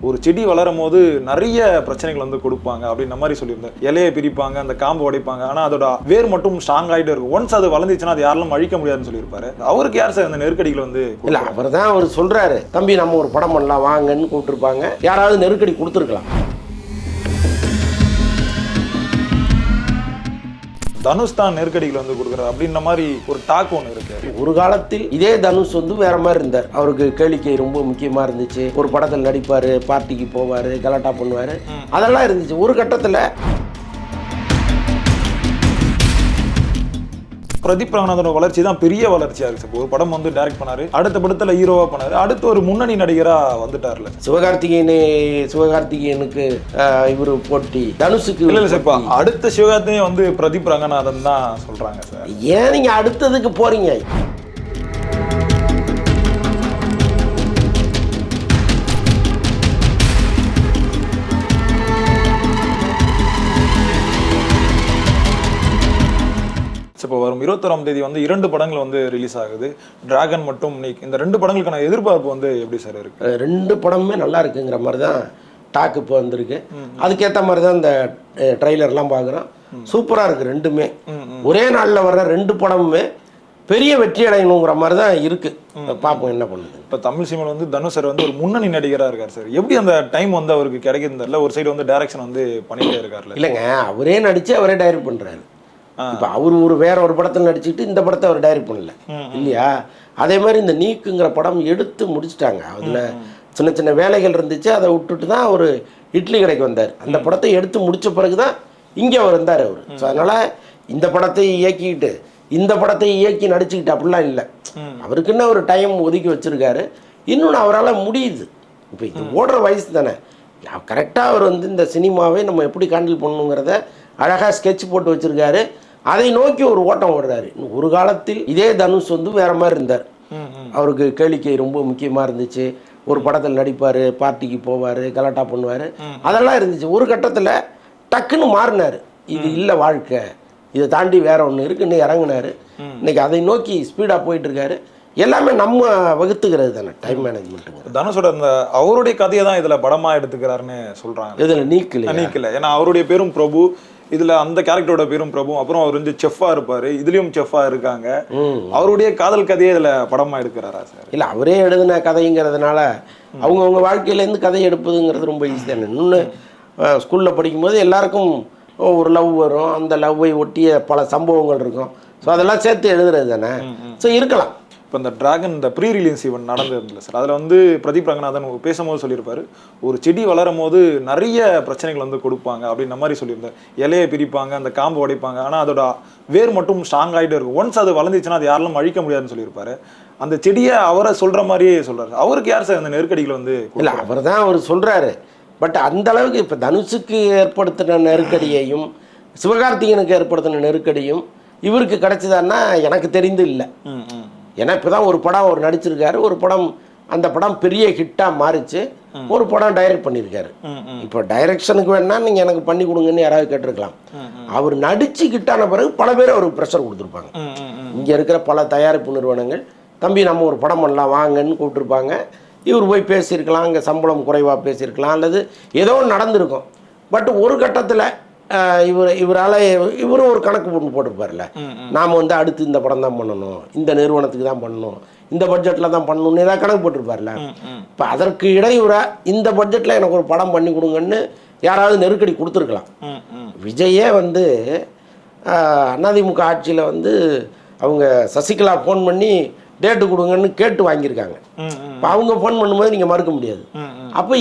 ஒரு செடி வளரும் போது நிறைய பிரச்சனைகள் வந்து கொடுப்பாங்க அப்படின்ற மாதிரி சொல்லியிருந்தார். இலையை பிரிப்பாங்க, அந்த காம்பு உடைப்பாங்க, ஆனா அதோட வேர் மட்டும் ஸ்ட்ராங் ஆகிட்டே இருக்கும். ஒன்ஸ் அது வளர்ந்துச்சுன்னா அது யாரும் அழிக்க முடியாதுன்னு சொல்லியிருப்பாரு. அவருக்கு யார் சார் அந்த நெருக்கடிகள் வந்து? இல்ல, அவர் தான் அவர் சொல்றாரு, தம்பி நம்ம ஒரு படம் பண்ணலாம் வாங்கன்னு கூப்பிட்டுருப்பாங்க. யாராவது நெருக்கடி கொடுத்துருக்கலாம். தனுஷ் தான் நெருக்கடிகள் வந்து கொடுக்குறாரு அப்படின்ற மாதிரி ஒரு டாக் ஒன்று இருக்கு. ஒரு காலத்தில் இதே தனுஷ் வந்து வேற மாதிரி இருந்தார். அவருக்கு கேளிக்கை ரொம்ப முக்கியமா இருந்துச்சு. ஒரு படத்தில் நடிப்பாரு, பார்ட்டிக்கு போவாரு, கலாட்டா பண்ணுவாரு, அதெல்லாம் இருந்துச்சு. ஒரு கட்டத்தில் பிரதீப் ரங்கநாதனோட வளர்ச்சி தான் பெரிய வளர்ச்சியா இருக்கு சார். ஒரு படம் வந்து டைரக்ட் பண்ணாரு, அடுத்த படத்துல ஹீரோவா பண்ணாரு, அடுத்து ஒரு முன்னணி நடிகரா வந்துட்டார்ல. சிவகார்த்திகேயனுக்கு இவரு போட்டி, தனுஷுக்கு இல்ல சார். இப்ப அடுத்த சிவகார்த்திகேயன் வந்து பிரதீப் ரங்கநாதன் தான் சொல்றாங்க சார். ஏன் நீங்க அடுத்ததுக்கு போறீங்க? இப்போ வரும் 21ஆம் தேதி வந்து 2 படங்கள் வந்து ரிலீஸ் ஆகுது, டிராகன் மற்றும் நீக். இந்த 2 படங்களுக்கான எதிர்பார்ப்பு வந்து எப்படி சார் இருக்கு? 2 படமுமே நல்லா இருக்குங்கிற மாதிரி தான் டாக் இப்போ வந்திருக்கு. அதுக்கேற்ற மாதிரி தான் இந்த ட்ரெய்லர்லாம் பார்க்குறோம். சூப்பராக இருக்குது ரெண்டுமே. ஒரே நாளில் வர்ற 2 படமுமே பெரிய வெற்றி அடையணுங்கிற மாதிரி தான் இருக்கு. பார்ப்போம் என்ன பண்ணுது. இப்போ தமிழ் சினிமாவில் வந்து தனுஷ் சார் வந்து ஒரு முன்னணி நடிகராக இருக்கார் சார். எப்படி அந்த டைம் வந்து அவருக்கு கிடைக்குதுல? ஒரு சைடு வந்து டைரக்ஷன் வந்து பண்ணிட்டே இருக்காருல்ல? இல்லைங்க, அவரே நடித்து அவரே டைரக்ட் பண்ணுறாரு. இப்போ அவர் வேற ஒரு படத்தில் நடிச்சுக்கிட்டு இந்த படத்தை அவர் டைரக்ட் பண்ணல இல்லையா? அதே மாதிரி இந்த நீக்குங்கிற படம் எடுத்து முடிச்சுட்டாங்க. அதில் சின்ன சின்ன வேலைகள் இருந்துச்சு, அதை விட்டுட்டு தான் அவர் இட்லி கடைக்கு வந்தார். அந்த படத்தை எடுத்து முடித்த பிறகு தான் இங்கே அவர் வந்தார் அவர். ஸோ அதனால் இந்த படத்தை இயக்கிக்கிட்டு இந்த படத்தை இயக்கி நடிச்சுக்கிட்டு அப்படிலாம் இல்லை. அவருக்குன்னு ஒரு டைம் ஒதுக்கி வச்சுருக்காரு. இன்னொன்று அவரால் முடியுது. இப்போ இது ஓடுற வயசு தானே. கரெக்டாக அவர் வந்து இந்த சினிமாவை நம்ம எப்படி ஹேண்டில் பண்ணணுங்கிறத அழகாக ஸ்கெட்ச் போட்டு வச்சுருக்காரு. அதை நோக்கி ஒரு ஓட்டம் ஓடுறாரு. ஒரு காலத்தில் இதே தனுஷ் வந்து வேற மாதிரி இருந்தார். அவருக்கு கேளிக்கை ரொம்ப முக்கியமாக இருந்துச்சு. ஒரு படத்தில் நடிப்பார், பார்ட்டிக்கு போவார், கலாட்டா பண்ணுவார், அதெல்லாம் இருந்துச்சு. ஒரு கட்டத்தில் டக்குன்னு மாறினார். இது இல்லை வாழ்க்கை, இதை தாண்டி வேற ஒன்று இருக்குன்னு இறங்கினார். இன்னைக்கு அதை நோக்கி ஸ்பீடாக போயிட்டு இருக்காரு. எல்லாமே நம்ம வகுத்துக்கிறது தானே டைம் மேனேஜ்மெண்ட். தனுஷோட அந்த அவருடைய கதையை தான் இதில் படமாக எடுத்துக்கிறாருன்னு சொல்கிறாங்க. இதில் நீக்கல. ஏன்னா அவருடைய பேரும் பிரபு, இதுல அந்த கேரக்டரோட பேரும் பிரபு. அப்புறம் அவர் வந்து செஃப்பா இருப்பாரு, இதுலயும் செஃப்பா இருக்காங்க. அவருடைய காதல் கதையை இதுல படமா எடுக்கிறாரா சார்? இல்ல, அவரே எழுதின கதைங்கிறதுனால அவங்கவுங்க வாழ்க்கையிலேருந்து கதை எடுப்பதுங்கிறது ரொம்ப ஈஸி தானே. இன்னொன்று ஸ்கூலில் படிக்கும்போது எல்லாருக்கும் ஒரு லவ் வரும், அந்த லவ்வை ஒட்டிய பல சம்பவங்கள் இருக்கும். ஸோ அதெல்லாம் சேர்த்து எழுதுறது தானே. ஸோ இருக்கலாம். இப்போ இந்த டிராகன் இந்த ப்ரீ ரிலீஸ் ஈவெண்ட் நடந்திருந்தில்ல சார், அதில் வந்து பிரதீப் ரங்கநாதன் பேசும்போது சொல்லியிருப்பாரு, ஒரு செடி வளரும் போது நிறைய பிரச்சனைகள் வந்து கொடுப்பாங்க அப்படின்ற மாதிரி சொல்லியிருந்தார். இலையை பிரிப்பாங்க, அந்த காம்பு உடைப்பாங்க, ஆனால் அதோட வேர் மட்டும் ஸ்ட்ராங் ஆகிட்டே இருக்கும். ஒன்ஸ் அது வளர்ந்துச்சுன்னா அது யாரும் அழிக்க முடியாதுன்னு சொல்லியிருப்பாரு. அந்த செடியை அவரை சொல்கிற மாதிரியே சொல்கிறாரு. அவருக்கு யார் சார் அந்த நெருக்கடிகள் வந்து? இல்லை, அவர் தான் அவர் சொல்கிறாரு. பட் அந்த அளவுக்கு இப்போ தனுஷுக்கு ஏற்படுத்தின நெருக்கடியையும் சிவகார்த்திகேயனுக்கு ஏற்படுத்தின நெருக்கடியும் இவருக்கு கிடைச்சதான்னா எனக்கு தெரிந்து இல்லை. ஏன்னா இப்போ தான் ஒரு படம் அவர் நடிச்சிருக்காரு. ஒரு படம், அந்த படம் பெரிய ஹிட்டாக மாறிச்சு. ஒரு படம் டைரக்ட் பண்ணியிருக்காரு. இப்போ டைரக்ஷனுக்கு வேணா நீங்கள் எனக்கு பண்ணி கொடுங்கன்னு யாராவது கேட்டிருக்கலாம். அவர் நடிச்சு ஹிட்டான பிறகு பல பேர் அவருக்கு ப்ரெஷர் கொடுத்துருப்பாங்க. இங்கே இருக்கிற பல தயாரிப்பு நிறுவனங்கள், தம்பி நம்ம ஒரு படம் பண்ணலாம் வாங்கன்னு கூப்பிட்டுருப்பாங்க. இவர் போய் பேசியிருக்கலாம், இங்கே சம்பளம் குறைவாக பேசியிருக்கலாம், அல்லது ஏதோ நடந்திருக்கும். பட் ஒரு கட்டத்தில் இவரும் ஒரு கணக்கு போட்டிருப்பார்ல, நாம் வந்து அடுத்து இந்த படம் தான் பண்ணணும், இந்த நிறுவனத்துக்கு தான் பண்ணணும், இந்த பட்ஜெட்டில் தான் பண்ணணும்னு ஏதாவது கணக்கு போட்டிருப்பார்ல. இப்போ அதற்கு இடையூறாக இந்த பட்ஜெட்டில் எனக்கு ஒரு படம் பண்ணி கொடுங்கன்னு யாராவது நெருக்கடி கொடுத்துருக்கலாம். விஜயே வந்து அதிமுக ஆட்சியில் வந்து அவங்க சசிகலா ஃபோன் பண்ணி டேட்டு கொடுங்கன்னு கேட்டு வாங்கியிருக்காங்க. இப்போ அவங்க ஃபோன் பண்ணும்போது நீங்கள் மறுக்க முடியாது. அப்போ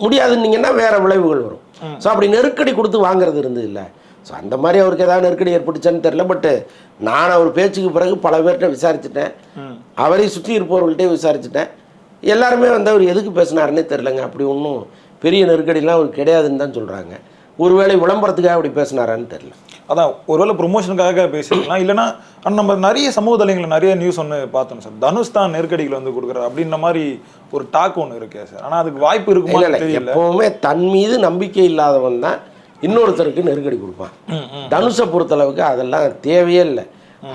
முடியாதுன்னீங்கன்னா வேறு விளைவுகள் வரும். ஸோ அப்படி நெருக்கடி கொடுத்து வாங்குறது இருந்தது இல்லை. ஸோ அந்த மாதிரி அவருக்கு ஏதாவது நெருக்கடி ஏற்பட்டுச்சான்னு தெரில. பட்டு நான் அவர் பேச்சுக்கு பிறகு பல பேர்கிட்ட விசாரிச்சுட்டேன், அவரை சுற்றி இருப்பவர்கள்ட்டே விசாரிச்சுட்டேன். எல்லாருமே வந்து அவர் எதுக்கு பேசினாருன்னே தெரிலங்க. அப்படி ஒன்றும் பெரிய நெருக்கடிலாம் அவர் கிடையாதுன்னு தான் சொல்கிறாங்க. ஒருவேளை விளம்பரத்துக்காக அப்படி பேசினாரான்னு தெரில. அதான் ஒருவேளை ப்ரொமோஷனுக்காக பேசிக்கலாம். இல்லைன்னா நம்ம நிறைய சமூக தலைங்களில் நிறைய நியூஸ் ஒன்று பார்த்தோம் சார், தனுஷ் தான் நெருக்கடிகள் வந்து கொடுக்குறாரு அப்படின்ற மாதிரி ஒரு டாக் ஒன்று இருக்கே சார். ஆனால் அதுக்கு வாய்ப்பு இருக்குமா? இல்லை, எப்போவுமே தன் மீது நம்பிக்கை இல்லாதவன் தான் இன்னொருத்தருக்கு நெருக்கடி கொடுப்பான். தனுஷை பொறுத்தளவுக்கு அதெல்லாம் தேவையே இல்லை.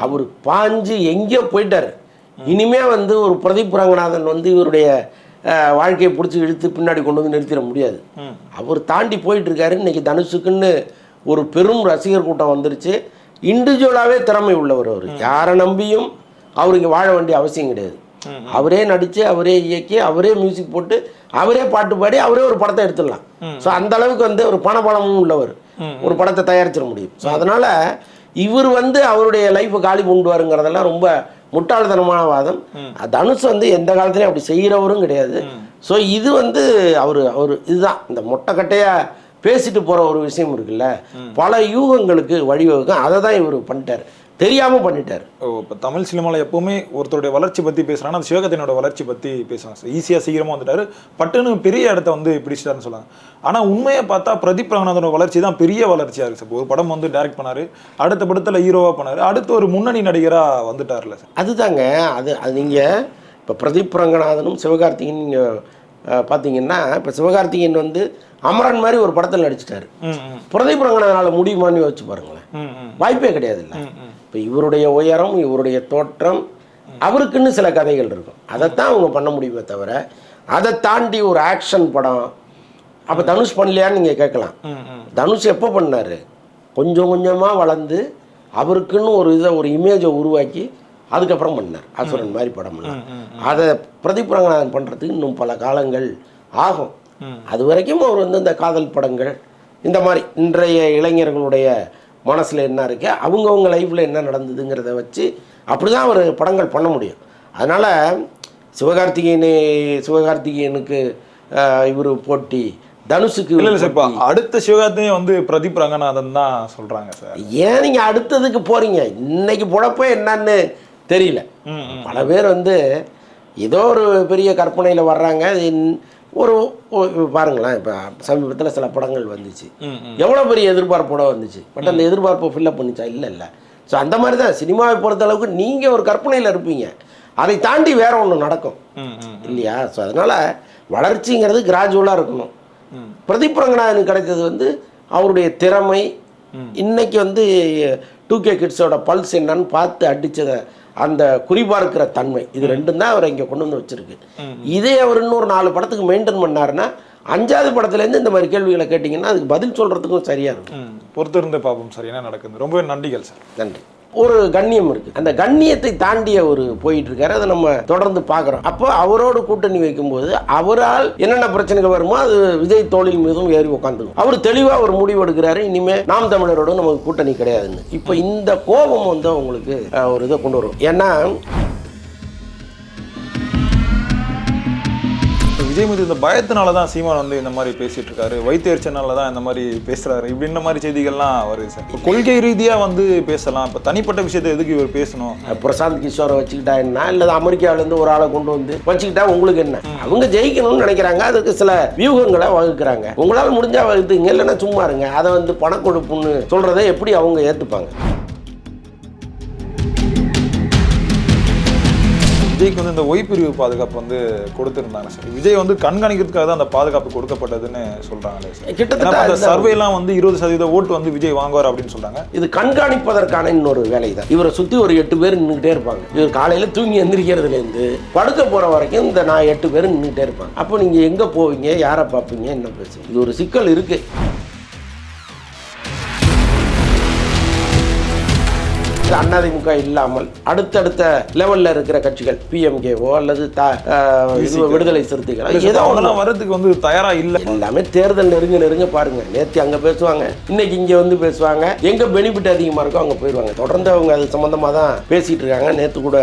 அவர் பாஞ்சு எங்கேயோ போயிட்டார். இனிமே வந்து ஒரு பிரதீப் ரங்கநாதன் வந்து இவருடைய வாழ்க்கையை பிடிச்சி இழுத்து பின்னாடி கொண்டு வந்து நிறுத்திட முடியாது. அவர் தாண்டி போயிட்டு இருக்காரு. இன்னைக்கு தனுஷுக்குன்னு ஒரு பெரும் ரசிகர் கூட்டம் வந்துருச்சு. இண்டிவிஜுவலாகவே திறமை உள்ளவர் அவர். யாரை நம்பியும் அவருக்கு வாழ வேண்டிய அவசியம் கிடையாது. அவரே நடித்து, அவரே இயக்கி, அவரே மியூசிக் போட்டு, அவரே பாட்டு பாடி, அவரே ஒரு படத்தை எடுத்துடலாம். ஸோ அந்த அளவுக்கு வந்து ஒரு பணபலமும் உள்ளவர். ஒரு படத்தை தயாரிச்சிட முடியும். ஸோ அதனால் இவர் வந்து அவருடைய லைஃப்பை காலி கொண்டுவாருங்கிறதெல்லாம் ரொம்ப முட்டாள்தனமான வாதம். தனுஷ் வந்து எந்த காலத்துலையும் அப்படி செய்கிறவரும் கிடையாது. ஸோ இது வந்து அவர் இதுதான் இந்த மொட்டைக்கட்டையாக பேசிட்டு போகிற ஒரு விஷயம் இருக்குல்ல, பல யூகங்களுக்கு வழிவகுக்கும். அதை தான் இவர் பண்ணிட்டார், தெரியாமல் பண்ணிட்டார். இப்போ தமிழ் சினிமாவில் எப்போவுமே ஒருத்தருடைய வளர்ச்சி பற்றி பேசுகிறாங்கன்னா அது சிவகார்த்திகேயனோட வளர்ச்சி பற்றி பேசுவாங்க சார். ஈஸியாக சீக்கிரமாக வந்துட்டார், பட்டுன்னு பெரிய இடத்த வந்து பிடிச்சிட்டாருன்னு சொல்லுவாங்க. ஆனால் உண்மையை பார்த்தா பிரதீப் ரங்கநாதனோட வளர்ச்சி தான் பெரிய வளர்ச்சியாக இருக்குது சார். ஒரு படம் வந்து டைரக்ட் பண்ணார், அடுத்த படத்தில் ஹீரோவாக பண்ணார், அடுத்து ஒரு முன்னணி நடிகராக வந்துட்டார்ல சார். அதுதாங்க அது நீங்கள் இப்போ பிரதீப் ரங்கநாதனும் சிவகார்த்திகேயன் நீங்கள் பார்த்தீங்கன்னா, இப்போ சிவகார்த்திகேயன் வந்து அமரன் மாதிரி ஒரு படத்தில் நடிச்சிட்டாரு. பிரதீப் ரங்கநாதனால் முடியுமான்னு யோசிச்சு பாருங்களேன், வாய்ப்பே கிடையாது. இல்லை இப்போ இவருடைய உயரம், இவருடைய தோற்றம், அவருக்குன்னு சில கதைகள் இருக்கும். அதைத்தான் அவங்க பண்ண முடியுமே தவிர அதை தாண்டி ஒரு ஆக்ஷன் படம் அப்போ தனுஷ் பண்ணலையான்னு நீங்கள் கேட்கலாம். தனுஷ் எப்போ பண்ணார்? கொஞ்சம் கொஞ்சமாக வளர்ந்து அவருக்குன்னு ஒரு இமேஜை உருவாக்கி அதுக்கப்புறம் பண்ணார். அசுரன் மாதிரி படம்லாம். அதை பிரதீப் ரங்கநாதன் பண்ணுறதுக்கு இன்னும் பல காலங்கள் ஆகும். அது வரைக்கும் அவர் வந்து இந்த காதல் படங்கள், இந்த மாதிரி இன்றைய இளைஞர்களுடைய மனசில் என்ன இருக்கு, அவங்கவுங்க லைஃப்பில் என்ன நடந்ததுங்கிறத வச்சு அப்படி தான் அவர் படங்கள் பண்ண முடியும். அதனால் சிவகார்த்திகேயனுக்கு இவர் போட்டி, தனுஷுக்கு இல்லை சார். இப்போ அடுத்த சிவகார்த்திகேயன் வந்து பிரதீப் ரங்கநாதன் தான் சொல்கிறாங்க சார். ஏன் நீங்கள் அடுத்ததுக்கு போகிறீங்க? இன்னைக்கு பொழப்பே என்னன்னு தெரியல. பல பேர் வந்து ஏதோ ஒரு பெரிய கற்பனையில் வர்றாங்க. ஒரு பாருங்களேன், இப்போ சமீபத்தில் சில படங்கள் வந்துச்சு, எவ்வளோ பெரிய எதிர்பார்ப்போட வந்துச்சு. பட் அந்த எதிர்பார்ப்பை ஃபில்லப் பண்ணிச்சா? இல்லை. ஸோ அந்த மாதிரி தான் சினிமாவை பொறுத்த அளவுக்கு நீங்கள் ஒரு கற்பனையில் இருப்பீங்க, அதை தாண்டி வேற ஒன்று நடக்கும் இல்லையா? ஸோ அதனால் வளர்ச்சிங்கிறது கிராஜுவலாக இருக்கணும். பிரதீப் ரங்கநாதனுக்கு கிடைத்தது வந்து அவருடைய திறமை. இன்னைக்கு வந்து 2K கிட்ஸோட பல்ஸ் என்னன்னு பார்த்து அடித்ததை அந்த குறிபார்க்கிற தன்மை, இது ரெண்டும் தான் அவரை இங்கே கொண்டு வந்து வச்சிருக்கு. இதே அவர் இன்னொரு 4 படத்துக்கு மெயின்டைன் பண்ணாருன்னா 5வது படத்துலேருந்து இந்த மாதிரி கேள்விகளை கேட்டிங்கன்னா அதுக்கு பதில் சொல்கிறதுக்கும் சரியாக இருக்கும். பொறுத்திருந்து பார்ப்போம் சார் என்ன நடக்குது. ரொம்பவே நன்றிகள் சார். நன்றி. ஒரு கண்ணியம் இருக்குது, அந்த கண்ணியத்தை தாண்டி அவர் போயிட்டு இருக்காரு. அதை நம்ம தொடர்ந்து பார்க்குறோம். அப்போ அவரோடு கூட்டணி வைக்கும்போது அவரால் என்னென்ன பிரச்சனைகள் வருமோ அது விஜய் தோளில் மீதும் ஏறி உட்காந்துக்கும். அவர் தெளிவாக ஒரு முடிவு எடுக்கிறாரு, இனிமேல் நாம் தமிழரோடு நமக்கு கூட்டணி கிடையாதுன்னு. இப்போ இந்த கோபம் வந்து உங்களுக்கு ஒரு இதை கொண்டு வரும். ஏன்னா விஜய் மீது இந்த பயத்தினால தான் சீமான் வந்து இந்த மாதிரி பேசிட்டு இருக்காரு, வைத்தியர்ச்சனால தான் இந்த மாதிரி பேசுறாரு, இப்படின்ற மாதிரி செய்திகள்லாம் வருது சார். இப்போ கொள்கை ரீதியாக வந்து பேசலாம், இப்போ தனிப்பட்ட விஷயத்தை எதுக்கு இவர் பேசணும்? பிரசாந்த் கிஷோரை வச்சுக்கிட்டா என்ன, இல்லை அமெரிக்காவிலேருந்து ஒரு ஆளை கொண்டு வந்து வச்சுக்கிட்டா உங்களுக்கு என்ன? அவங்க ஜெயிக்கணும்னு நினைக்கிறாங்க, அதுக்கு சில வியூகங்களை வகுக்கிறாங்க. உங்களால் முடிஞ்சா வகுத்துங்க, இல்லைன்னா சும்மா இருங்க. அதை வந்து பணக்கொடுப்புன்னு சொல்றதை எப்படி அவங்க ஏற்றுப்பாங்க? விஜய்க்கு வந்து இந்த ஒய்பிரிவு பாதுகாப்பு வந்து கொடுத்துருந்தாங்க சார். விஜய் வந்து கண்காணிக்கிறதுக்காக தான் அந்த பாதுகாப்பு கொடுக்கப்பட்டதுன்னு சொல்றாங்களே சார். கிட்டத்தட்ட சர்வேலாம் வந்து 20% ஓட்டு வந்து விஜய் வாங்குவார் அப்படின்னு சொல்றாங்க. இது கண்காணிப்பதற்கான இன்னொரு வேலை தான். இவரை சுற்றி ஒரு 8 பேர் நின்றுக்கிட்டே இருப்பாங்க. இவர் காலையில் தூங்கி எந்திரிக்கிறதுலேருந்து படுக்க போகிற வரைக்கும் இந்த 8 பேர் நின்றுக்கிட்டே இருப்பாங்க. அப்போ நீங்கள் எங்கே போவீங்க, யாரை பார்ப்பீங்க, என்ன பேசுவீங்க? இது ஒரு சிக்கல் இருக்குது. அதிமுக இல்லாமல் அடுத்தடுத்த லெவல்ல இருக்கிற கட்சிகள் PMKஓ அல்லது விடுதலை சிறுத்தைகள் ஏதோ வரதுக்கு வந்து தயாரா இல்லை. எல்லாமே தேர்தல் நெருங்க பாருங்க. நேற்று அங்க பேசுவாங்க, இன்னைக்கு இங்க வந்து பேசுவாங்க. எங்க பெனிஃபிட் அதிகமா இருக்கோ அங்க போயிடுவாங்க. தொடர்ந்து அவங்க அது சம்பந்தமா தான் பேசிட்டு இருக்காங்க. நேற்று கூட